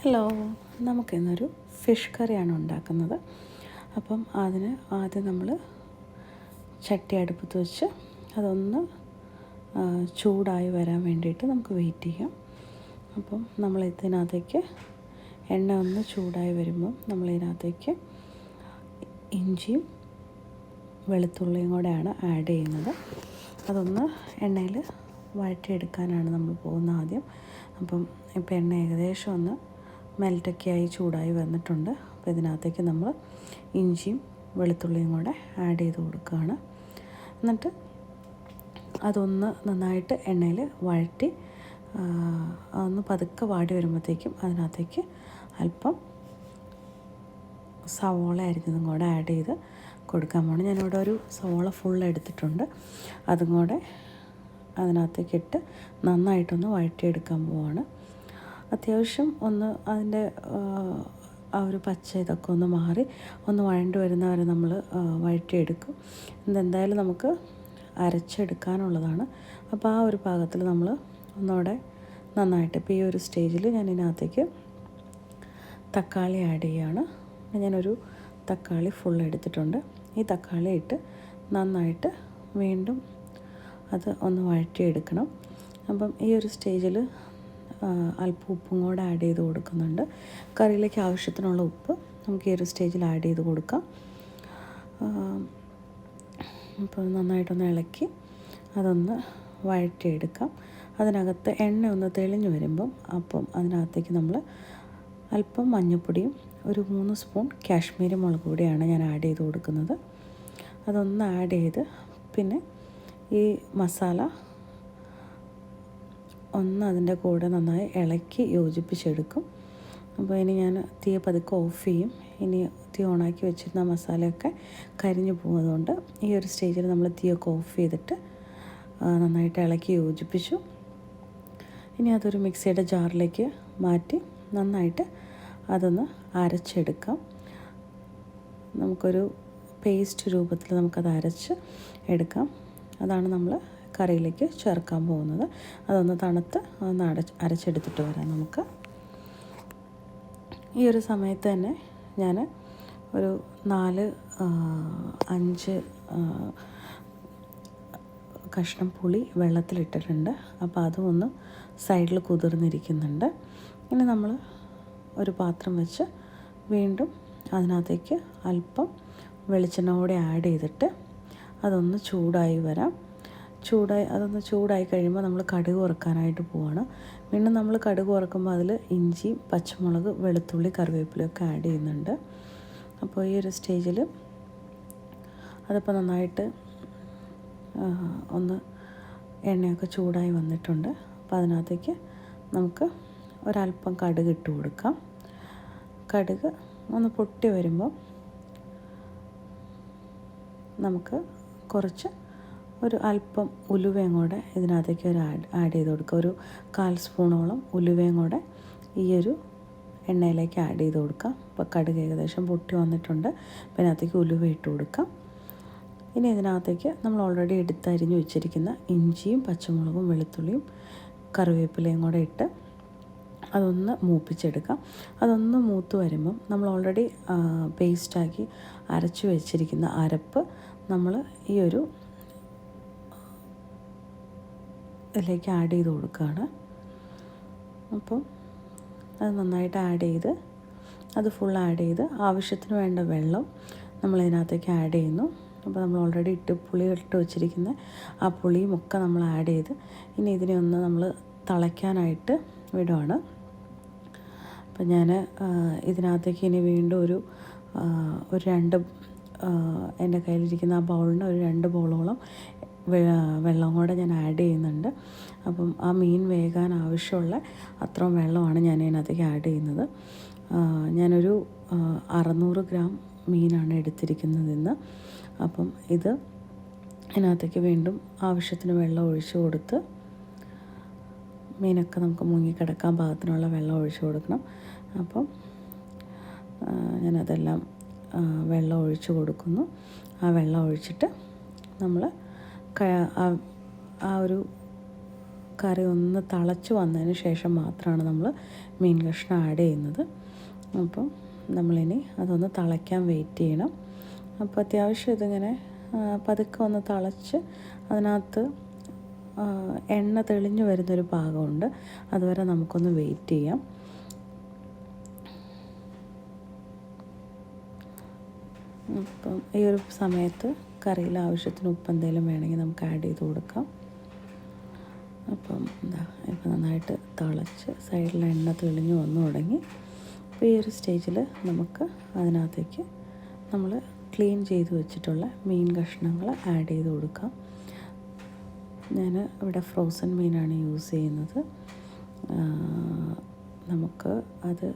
Hello, നമുക്കിന്നൊരു fish കറിയാണ് ഉണ്ടാക്കുന്നത്. അപ്പം അതിന് ആദ്യം നമ്മൾ ചട്ടി അടുപ്പത്ത് വെച്ച് അതൊന്ന് ചൂടായി വരാൻ വേണ്ടിയിട്ട് നമുക്ക് വെയിറ്റ് ചെയ്യാം. അപ്പം നമ്മൾ ഇതിനകത്തേക്ക് എണ്ണ ഒന്ന് ചൂടായി വരുമ്പം നമ്മളിതിനകത്തേക്ക് ഇഞ്ചിയും വെളുത്തുള്ളിയും കൂടെയാണ് ആഡ് ചെയ്യുന്നത്. അതൊന്ന് എണ്ണയിൽ വഴറ്റിയെടുക്കാനാണ് നമ്മൾ പോകുന്നത് ആദ്യം. അപ്പം ഇപ്പം എണ്ണ ഏകദേശം ഒന്ന് മെൽറ്റൊക്കെ ആയി ചൂടായി വന്നിട്ടുണ്ട്. അപ്പോൾ ഇതിനകത്തേക്ക് നമ്മൾ ഇഞ്ചിയും വെളുത്തുള്ളിയും കൂടെ ആഡ് ചെയ്ത് കൊടുക്കുകയാണ്. എന്നിട്ട് അതൊന്ന് നന്നായിട്ട് എണ്ണയിൽ വഴറ്റി ഒന്ന് പതുക്കെ വാടി വരുമ്പോഴത്തേക്കും അതിനകത്തേക്ക് അല്പം സവോള അരിഞ്ഞതും കൂടെ ആഡ് ചെയ്ത് കൊടുക്കാൻ പോകണം. ഞാനിവിടെ ഒരു സവോള ഫുൾ എടുത്തിട്ടുണ്ട്. അതും കൂടെ അതിനകത്തേക്ക് ഇട്ട് നന്നായിട്ടൊന്ന് വഴറ്റിയെടുക്കാൻ പോവാണ്. അത്യാവശ്യം ഒന്ന് അതിൻ്റെ ആ ഒരു പച്ച ഇതൊക്കെ ഒന്ന് മാറി ഒന്ന് വഴണ്ട് വരുന്നവരെ നമ്മൾ വഴറ്റിയെടുക്കും. ഇതെന്തായാലും നമുക്ക് അരച്ചെടുക്കാനുള്ളതാണ്. അപ്പോൾ ആ ഒരു പാകത്തിൽ നമ്മൾ ഒന്നുകൂടെ നന്നായിട്ട് ഇപ്പോൾ ഈ ഒരു സ്റ്റേജിൽ ഞാൻ ഇതിനകത്തേക്ക് തക്കാളി ആഡ് ചെയ്യുകയാണ്. ഞാനൊരു തക്കാളി ഫുൾ എടുത്തിട്ടുണ്ട്. ഈ തക്കാളി ഇട്ട് നന്നായിട്ട് വീണ്ടും അത് ഒന്ന് വഴറ്റിയെടുക്കണം. അപ്പം ഈ ഒരു സ്റ്റേജിൽ അല്പം ഉപ്പും കൂടെ ആഡ് ചെയ്ത് കൊടുക്കുന്നുണ്ട്. കറിയിലേക്ക് ആവശ്യത്തിനുള്ള ഉപ്പ് നമുക്ക് ഈ ഒരു സ്റ്റേജിൽ ആഡ് ചെയ്ത് കൊടുക്കാം. അപ്പോൾ നന്നായിട്ടൊന്ന് ഇളക്കി അതൊന്ന് വഴറ്റിയെടുക്കാം. അതിനകത്ത് എണ്ണ ഒന്ന് തെളിഞ്ഞു വരുമ്പം അപ്പം അതിനകത്തേക്ക് നമ്മൾ അല്പം മഞ്ഞൾപ്പൊടിയും ഒരു 3 സ്പൂൺ കാശ്മീരി മുളക് പൊടിയാണ് ഞാൻ ആഡ് ചെയ്ത് കൊടുക്കുന്നത്. അതൊന്ന് ആഡ് ചെയ്ത് പിന്നെ ഈ മസാല ഒന്ന് അതിൻ്റെ കൂടെ നന്നായി ഇളക്കി യോജിപ്പിച്ചെടുക്കും. അപ്പോൾ ഇനി ഞാൻ തീ പതുക്കെ ഓഫ് ചെയ്യും. ഇനി തീ ഓണാക്കി വെച്ചിരുന്ന മസാലയൊക്കെ കരിഞ്ഞു പോകുന്നതുകൊണ്ട് ഈ ഒരു സ്റ്റേജിൽ നമ്മൾ തീയൊക്കെ ഓഫ് ചെയ്തിട്ട് നന്നായിട്ട് ഇളക്കി യോജിപ്പിച്ചു. ഇനി അതൊരു മിക്സിയുടെ ജാറിലേക്ക് മാറ്റി നന്നായിട്ട് അതൊന്ന് അരച്ചെടുക്കാം. നമുക്കൊരു പേസ്റ്റ് രൂപത്തിൽ നമുക്കത് അരച്ച് എടുക്കാം. അതാണ് നമ്മൾ കറിയിലേക്ക് ചേർക്കാൻ പോകുന്നത്. അതൊന്ന് തണുത്ത് ഒന്ന് അരച്ചെടുത്തിട്ട് വരാം നമുക്ക്. ഈ ഒരു സമയത്ത് തന്നെ ഞാൻ ഒരു 4-5 കഷ്ണം പുളി വെള്ളത്തിലിട്ടിട്ടുണ്ട്. അപ്പോൾ അതും ഒന്ന് സൈഡിൽ കുതിർന്നിരിക്കുന്നുണ്ട്. ഇനി നമ്മൾ ഒരു പാത്രം വെച്ച് വീണ്ടും അതിനകത്തേക്ക് അല്പം വെളിച്ചെണ്ണ കൂടെ ആഡ് ചെയ്തിട്ട് അതൊന്ന് ചൂടായി വരാം. അതൊന്ന് ചൂടായി കഴിയുമ്പോൾ നമ്മൾ കടുക് വറുക്കാനായിട്ട് പോവാണ്. വീണ്ടും നമ്മൾ കടുക് വറുക്കുമ്പോൾ അതിൽ ഇഞ്ചി, പച്ചമുളക്, വെളുത്തുള്ളി, കറിവേപ്പിലയൊക്കെ ആഡ് ചെയ്യുന്നുണ്ട്. അപ്പോൾ ഈ ഒരു സ്റ്റേജിൽ അതിപ്പോൾ നന്നായിട്ട് ഒന്ന് എണ്ണയൊക്കെ ചൂടായി വന്നിട്ടുണ്ട്. അപ്പോൾ അതിനകത്തേക്ക് നമുക്ക് ഒരല്പം കടുക് ഇട്ട് കൊടുക്കാം. കടുക് ഒന്ന് പൊട്ടി വരുമ്പോൾ നമുക്ക് കുറച്ച് ഒരു അല്പം ഉലുവയും കൂടെ ഇതിനകത്തേക്ക് ആഡ് ചെയ്ത് കൊടുക്കുക. ഒരു 1/4 സ്പൂണോളം ഉലുവയും കൂടെ ഈ ഒരു എണ്ണയിലേക്ക് ആഡ് ചെയ്ത് കൊടുക്കാം. അപ്പോൾ കടുക് ഏകദേശം പൊട്ടി വന്നിട്ടുണ്ട്. അപ്പോൾ ഇതിനകത്തേക്ക് ഉലുവ ഇട്ട് കൊടുക്കാം. ഇനി ഇതിനകത്തേക്ക് നമ്മൾ ഓൾറെഡി എടുത്തരിഞ്ഞ് വെച്ചിരിക്കുന്ന ഇഞ്ചിയും പച്ചമുളകും വെളുത്തുള്ളിയും കറിവേപ്പിലയും കൂടെ ഇട്ട് അതൊന്ന് മൂപ്പിച്ചെടുക്കാം. അതൊന്ന് മൂത്ത് വരുമ്പം നമ്മൾ ഓൾറെഡി പേസ്റ്റാക്കി അരച്ച് വെച്ചിരിക്കുന്ന അരപ്പ് നമ്മൾ ഈ ഒരു ഇതിലേക്ക് ആഡ് ചെയ്ത് കൊടുക്കുകയാണ്. അപ്പം അത് നന്നായിട്ട് ആഡ് ചെയ്ത് അത് ഫുൾ ആഡ് ചെയ്ത് ആവശ്യത്തിന് വേണ്ട വെള്ളം നമ്മളിതിനകത്തേക്ക് ആഡ് ചെയ്യുന്നു. അപ്പോൾ നമ്മൾ ഓൾറെഡി പുളി ഇട്ട് വെച്ചിരിക്കുന്ന ആ പുളിയും ഒക്കെ നമ്മൾ ആഡ് ചെയ്ത് ഇനി ഇതിനെ ഒന്ന് നമ്മൾ തിളയ്ക്കാനായിട്ട് വിടുവാണ്. അപ്പം ഞാൻ ഇതിനകത്തേക്ക് ഇനി വീണ്ടും ഒരു 2 എൻ്റെ കയ്യിലിരിക്കുന്ന ആ ബൗളിന് ഒരു 2 ബൗളോളം വെള്ളം കൂടെ ഞാൻ ആഡ് ചെയ്യുന്നുണ്ട്. അപ്പം ആ മീൻ വേകാൻ ആവശ്യമുള്ള അത്രയും വെള്ളമാണ് ഞാൻ ഇതിനകത്തേക്ക് ആഡ് ചെയ്യുന്നത്. ഞാനൊരു 600 ഗ്രാം മീനാണ് എടുത്തിരിക്കുന്നത് ഇന്ന്. അപ്പം ഇതിനകത്തേക്ക് വീണ്ടും ആവശ്യത്തിന് വെള്ളം ഒഴിച്ച് കൊടുത്ത് മീനൊക്കെ നമുക്ക് മുങ്ങിക്കിടക്കാൻ പാകത്തിനുള്ള വെള്ളം ഒഴിച്ച് കൊടുക്കണം. അപ്പം ഞാനതെല്ലാം വെള്ളം ഒഴിച്ച് കൊടുക്കുന്നു. ആ വെള്ളം ഒഴിച്ചിട്ട് നമ്മൾ ആ ഒരു കറി ഒന്ന് തിളച്ച് വന്നതിന് ശേഷം മാത്രമാണ് നമ്മൾ മീൻ കഷ്ണം ആഡ് ചെയ്യുന്നത്. അപ്പം നമ്മളിനി അതൊന്ന് തിളയ്ക്കാൻ വെയിറ്റ് ചെയ്യണം. അപ്പോൾ അത്യാവശ്യം ഇതിങ്ങനെ പതുക്കെ ഒന്ന് തിളച്ച് അതിനകത്ത് എണ്ണ തെളിഞ്ഞു വരുന്നൊരു പാകമുണ്ട്. അതുവരെ നമുക്കൊന്ന് വെയിറ്റ് ചെയ്യാം. അപ്പം ഈ ഒരു സമയത്ത് കറിയിൽ ആവശ്യത്തിന് ഉപ്പ് എന്തെങ്കിലും വേണമെങ്കിൽ നമുക്ക് ആഡ് ചെയ്ത് കൊടുക്കാം. അപ്പം ഇപ്പം നന്നായിട്ട് തിളച്ച് സൈഡിൽ എണ്ണ തെളിഞ്ഞു വന്നു തുടങ്ങി. അപ്പോൾ ഈ ഒരു സ്റ്റേജിൽ നമുക്ക് അതിനകത്തേക്ക് നമ്മൾ ക്ലീൻ ചെയ്ത് വെച്ചിട്ടുള്ള മീൻ കഷ്ണങ്ങൾ ആഡ് ചെയ്ത് കൊടുക്കാം. ഞാൻ ഇവിടെ ഫ്രോസൺ മീനാണ് യൂസ് ചെയ്യുന്നത്. നമുക്ക് അത്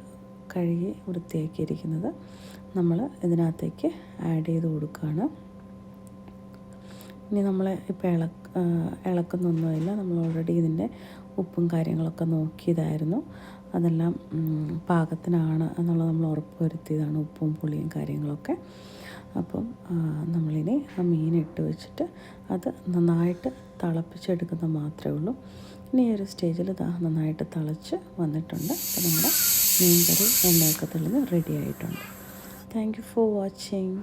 കഴുകി വൃത്തിയാക്കിയിരിക്കുന്നത് നമ്മൾ ഇതിനകത്തേക്ക് ആഡ് ചെയ്ത് കൊടുക്കുകയാണ്. ഇനി നമ്മൾ ഇപ്പോൾ ഇളക്കുന്നൊന്നുമില്ല. നമ്മൾ ഓൾറെഡി ഇതിൻ്റെ ഉപ്പും കാര്യങ്ങളൊക്കെ നോക്കിയതായിരുന്നു. അതെല്ലാം പാകത്തിനാണ് എന്നുള്ളത് നമ്മൾ ഉറപ്പ് വരുത്തിയതാണ്, ഉപ്പും പുളിയും കാര്യങ്ങളൊക്കെ. അപ്പം നമ്മളിനി ആ മീൻ ഇട്ട് വെച്ചിട്ട് അത് നന്നായിട്ട് തിളപ്പിച്ചെടുക്കുന്ന മാത്രമേ ഉള്ളൂ. ഇനി ഈ ഒരു സ്റ്റേജിൽ നന്നായിട്ട് തിളച്ച് വന്നിട്ടുണ്ട്. അപ്പോൾ നമ്മുടെ മീൻ കറി എണ്ണയൊക്കെ തെളിഞ്ഞ് റെഡി ആയിട്ടുണ്ട്. Thank you for watching.